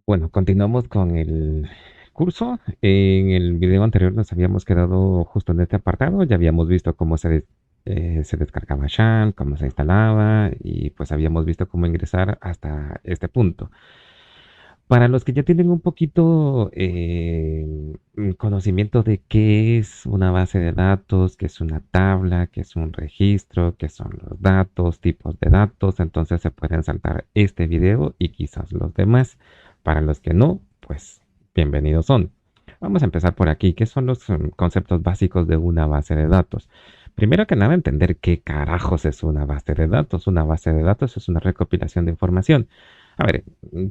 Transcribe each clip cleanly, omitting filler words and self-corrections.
Bueno, continuamos con el curso. En el video anterior nos habíamos quedado justo en este apartado. Ya habíamos visto cómo se descargaba Shan, cómo se instalaba y pues habíamos visto cómo ingresar hasta este punto. Para los que ya tienen un poquito conocimiento de qué es una base de datos, qué es una tabla, qué es un registro, qué son los datos, tipos de datos, entonces se pueden saltar este video y quizás los demás. Para los que no, pues bienvenidos son. Vamos a empezar por aquí. ¿Qué son los conceptos básicos de una base de datos? Primero que nada, entender qué carajos es una base de datos. Una base de datos es una recopilación de información. A ver,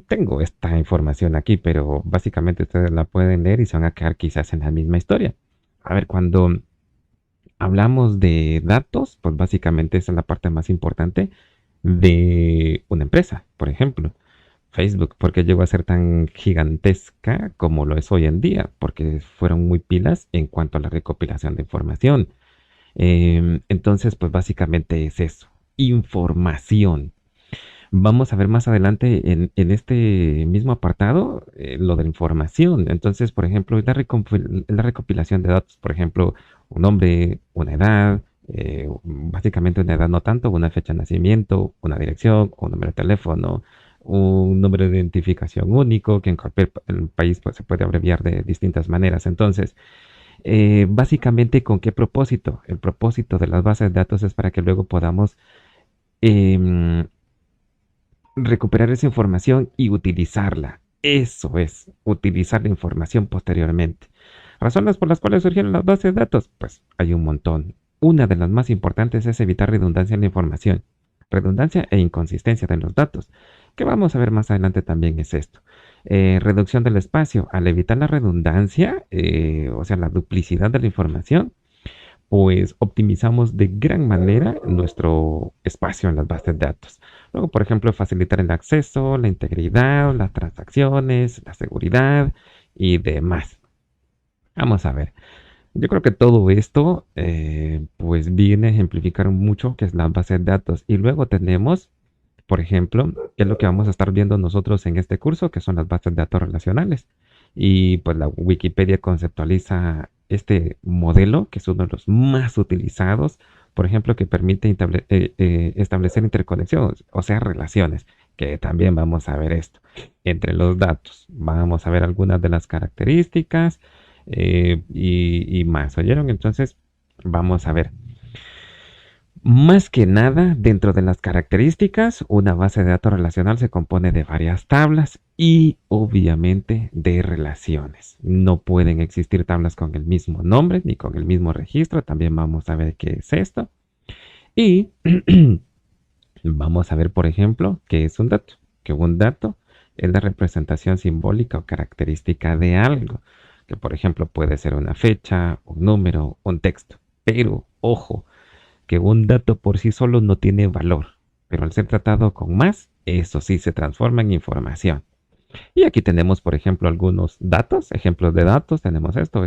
tengo esta información aquí, pero básicamente ustedes la pueden leer y se van a quedar quizás en la misma historia. A ver, cuando hablamos de datos, pues básicamente esa es la parte más importante de una empresa. Por ejemplo, Facebook, ¿por qué llegó a ser tan gigantesca como lo es hoy en día? Porque fueron muy pilas en cuanto a la recopilación de información. Entonces, pues básicamente es eso, información. Vamos a ver más adelante en este mismo apartado lo de la información. Entonces, por ejemplo, la recopilación de datos, por ejemplo, un nombre, una edad, básicamente una edad no tanto, una fecha de nacimiento, una dirección, un número de teléfono, un número de identificación único, que en cualquier país pues, se puede abreviar de distintas maneras. Entonces, básicamente, ¿con qué propósito? El propósito de las bases de datos es para que luego podamos em, recuperar esa información y utilizarla. Eso es, utilizar la información posteriormente. ¿Razones por las cuales surgieron las bases de datos? Pues hay un montón. Una de las más importantes es evitar redundancia en la información. Redundancia e inconsistencia de los datos. Que vamos a ver más adelante también es esto. Reducción del espacio. Al evitar la redundancia, o sea, la duplicidad de la información, pues optimizamos de gran manera nuestro espacio en las bases de datos. Luego, por ejemplo, facilitar el acceso, la integridad, las transacciones, la seguridad y demás. Vamos a ver. Yo creo que todo esto pues viene a ejemplificar mucho que es la base de datos. Y luego tenemos, por ejemplo, qué es lo que vamos a estar viendo nosotros en este curso, que son las bases de datos relacionales. Y pues la Wikipedia conceptualiza este modelo, que es uno de los más utilizados, por ejemplo, que permite establecer interconexiones, o sea, relaciones, que también vamos a ver esto. Entre los datos, vamos a ver algunas de las características y más, ¿oyeron? Entonces, vamos a ver. Más que nada, dentro de las características, una base de datos relacional se compone de varias tablas y obviamente de relaciones. No pueden existir tablas con el mismo nombre ni con el mismo registro. También vamos a ver qué es esto. Y vamos a ver, por ejemplo, qué es un dato. Que un dato es la representación simbólica o característica de algo. Que por ejemplo puede ser una fecha, un número, un texto. Pero, ojo, que un dato por sí solo no tiene valor, pero al ser tratado con más, eso sí se transforma en información. Y aquí tenemos, por ejemplo, algunos datos, ejemplos de datos, tenemos esto,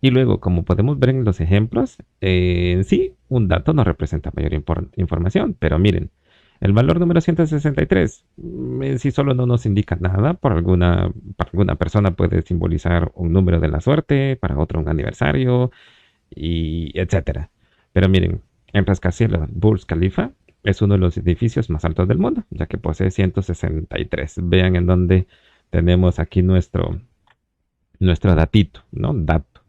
y luego, como podemos ver en los ejemplos, en sí, un dato no representa mayor información, pero miren, el valor número 163 en sí solo no nos indica nada, para alguna persona puede simbolizar un número de la suerte, para otro un aniversario, y etcétera. Pero miren, en rascacielos, Burj Khalifa es uno de los edificios más altos del mundo, ya que posee 163. Vean en dónde tenemos aquí nuestro datito, ¿no? Dato.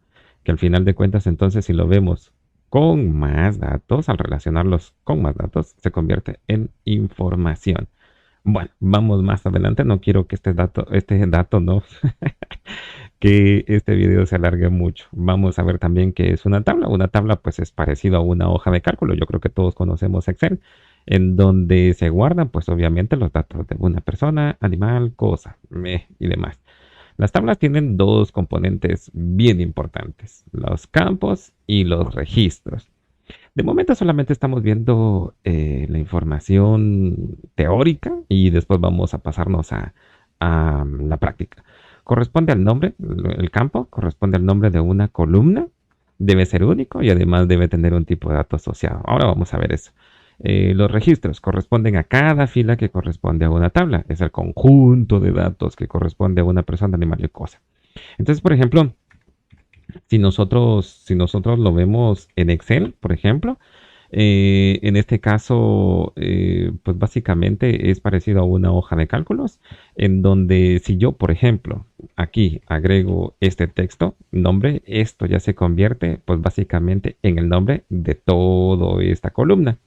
Que al final de cuentas, entonces, si lo vemos con más datos, al relacionarlos con más datos, se convierte en información. Bueno, vamos más adelante. No quiero que este dato no, que este video se alargue mucho. Vamos a ver también qué es una tabla. Una tabla pues es parecido a una hoja de cálculo. Yo creo que todos conocemos Excel, en donde se guardan pues obviamente los datos de una persona, animal, cosa y demás. Las tablas tienen dos componentes bien importantes, los campos y los registros. De momento solamente estamos viendo la información teórica y después vamos a pasarnos a la práctica. Corresponde al nombre, el campo corresponde al nombre de una columna, debe ser único y además debe tener un tipo de dato asociado. Ahora vamos a ver eso. Los registros corresponden a cada fila que corresponde a una tabla. Es el conjunto de datos que corresponde a una persona, animal y cosa. Entonces, por ejemplo, si nosotros lo vemos en Excel, por ejemplo, en este caso, pues básicamente es parecido a una hoja de cálculos, en donde si yo, por ejemplo, aquí agrego este texto, nombre, esto ya se convierte, pues básicamente en el nombre de toda esta columna.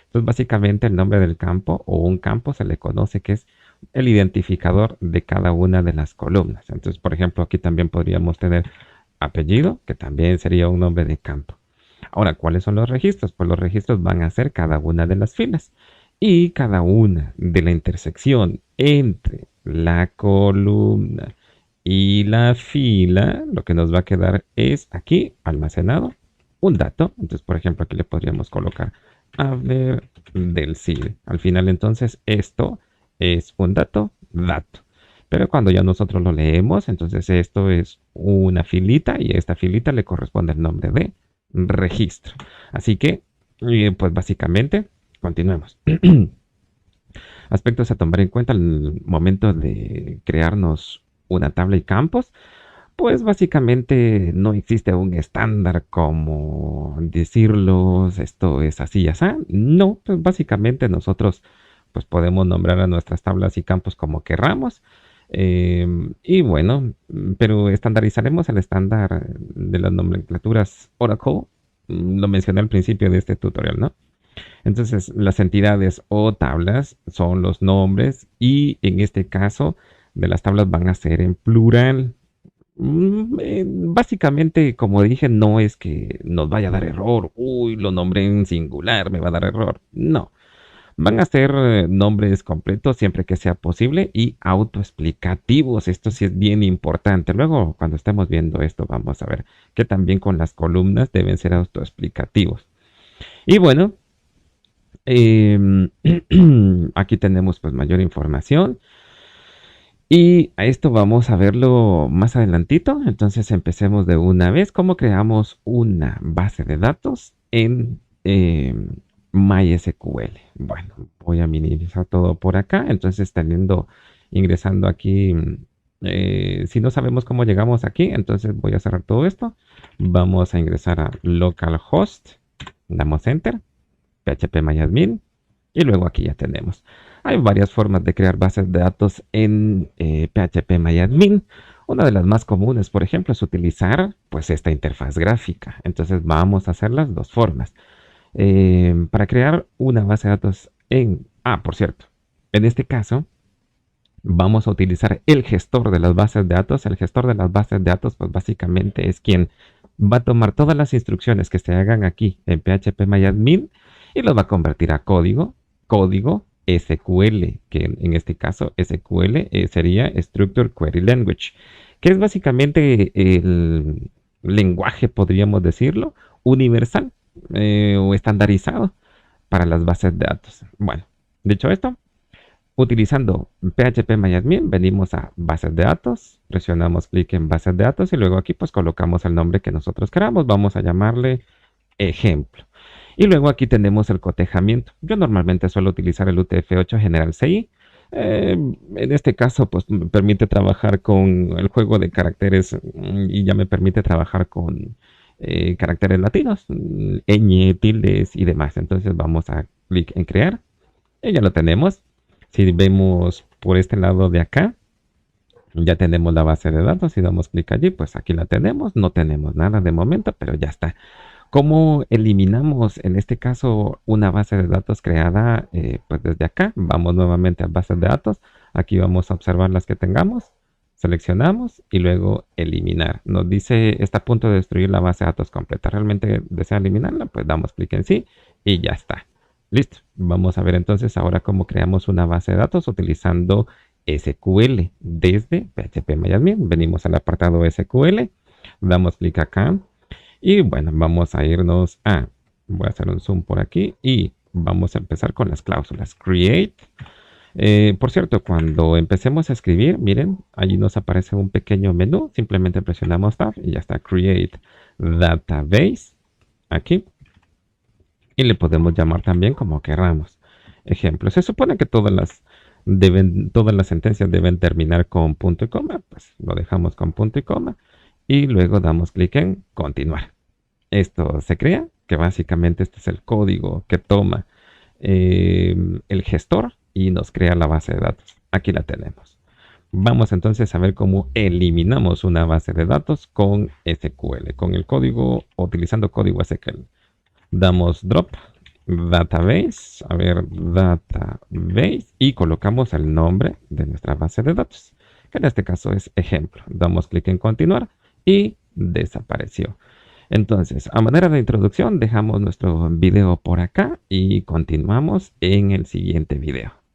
Entonces, básicamente el nombre del campo o un campo se le conoce que es el identificador de cada una de las columnas. Entonces, por ejemplo, aquí también podríamos tener apellido, que también sería un nombre de campo. Ahora, ¿cuáles son los registros? Pues los registros van a ser cada una de las filas y cada una de la intersección entre la columna y la fila, lo que nos va a quedar es aquí almacenado un dato. Entonces, por ejemplo, aquí le podríamos colocar a ver del CID. Al final, entonces, esto es un dato. Pero cuando ya nosotros lo leemos, entonces esto es una filita y a esta filita le corresponde el nombre de registro. Así que, pues básicamente, continuemos. Aspectos a tomar en cuenta al momento de crearnos una tabla y campos. Pues básicamente no existe un estándar como decirlos, esto es así y así. No, pues básicamente nosotros pues podemos nombrar a nuestras tablas y campos como querramos. Y bueno, pero estandarizaremos el estándar de las nomenclaturas Oracle. Lo mencioné al principio de este tutorial, ¿no? Entonces, las entidades o tablas son los nombres y en este caso de las tablas van a ser en plural. Básicamente, como dije, no es que nos vaya a dar error. Uy, lo nombré en singular, me va a dar error. No. Van a ser nombres completos siempre que sea posible y autoexplicativos. Esto sí es bien importante. Luego, cuando estemos viendo esto, vamos a ver que también con las columnas deben ser autoexplicativos. Y bueno, aquí tenemos pues mayor información. Y a esto vamos a verlo más adelantito. Entonces empecemos de una vez. ¿Cómo creamos una base de datos en MySQL? Bueno, voy a minimizar todo por acá. Entonces ingresando aquí, si no sabemos cómo llegamos aquí, entonces voy a cerrar todo esto. Vamos a ingresar a localhost. Damos enter. phpMyAdmin. Y luego aquí ya tenemos. Hay varias formas de crear bases de datos en phpMyAdmin. Una de las más comunes, por ejemplo, es utilizar pues esta interfaz gráfica. Entonces vamos a hacer las dos formas. Para crear una base de datos en... Ah, por cierto, en este caso vamos a utilizar el gestor de las bases de datos. El gestor de las bases de datos pues básicamente es quien va a tomar todas las instrucciones que se hagan aquí en phpMyAdmin y los va a convertir a código SQL, que en este caso SQL sería Structured Query Language, que es básicamente el lenguaje, podríamos decirlo, universal o estandarizado para las bases de datos. Bueno, dicho esto, utilizando phpMyAdmin, venimos a bases de datos, presionamos clic en bases de datos y luego aquí pues colocamos el nombre que nosotros queramos. Vamos a llamarle ejemplo. Y luego aquí tenemos el cotejamiento. Yo normalmente suelo utilizar el UTF-8 General CI. En este caso, pues me permite trabajar con el juego de caracteres y ya me permite trabajar con caracteres latinos, ñ, tildes y demás. Entonces vamos a clic en crear y ya lo tenemos. Si vemos por este lado de acá, ya tenemos la base de datos. Si damos clic allí, pues aquí la tenemos. No tenemos nada de momento, pero ya está. ¿Cómo eliminamos en este caso una base de datos creada? Pues desde acá vamos nuevamente a bases de datos. Aquí vamos a observar las que tengamos. Seleccionamos y luego eliminar. Nos dice está a punto de destruir la base de datos completa. ¿Realmente desea eliminarla? Pues damos clic en sí y ya está. Listo. Vamos a ver entonces ahora cómo creamos una base de datos utilizando SQL desde phpMyAdmin. Venimos al apartado SQL. Damos clic acá. Y bueno, vamos a irnos a, voy a hacer un zoom por aquí y vamos a empezar con las cláusulas. Create. Por cierto, cuando empecemos a escribir, miren, allí nos aparece un pequeño menú. Simplemente presionamos Tab y ya está. Create Database. Aquí. y le podemos llamar también como queramos. Ejemplo, se supone que todas las sentencias deben terminar con punto y coma, pues lo dejamos con punto y coma y luego damos clic en continuar. Esto se crea, que básicamente este es el código que toma el gestor y nos crea la base de datos. Aquí la tenemos. Vamos entonces a ver cómo eliminamos una base de datos con SQL, con el código, utilizando código SQL. Damos drop database, database, y colocamos el nombre de nuestra base de datos, que en este caso es ejemplo. Damos clic en continuar y desapareció. Entonces, a manera de introducción, dejamos nuestro video por acá y continuamos en el siguiente video.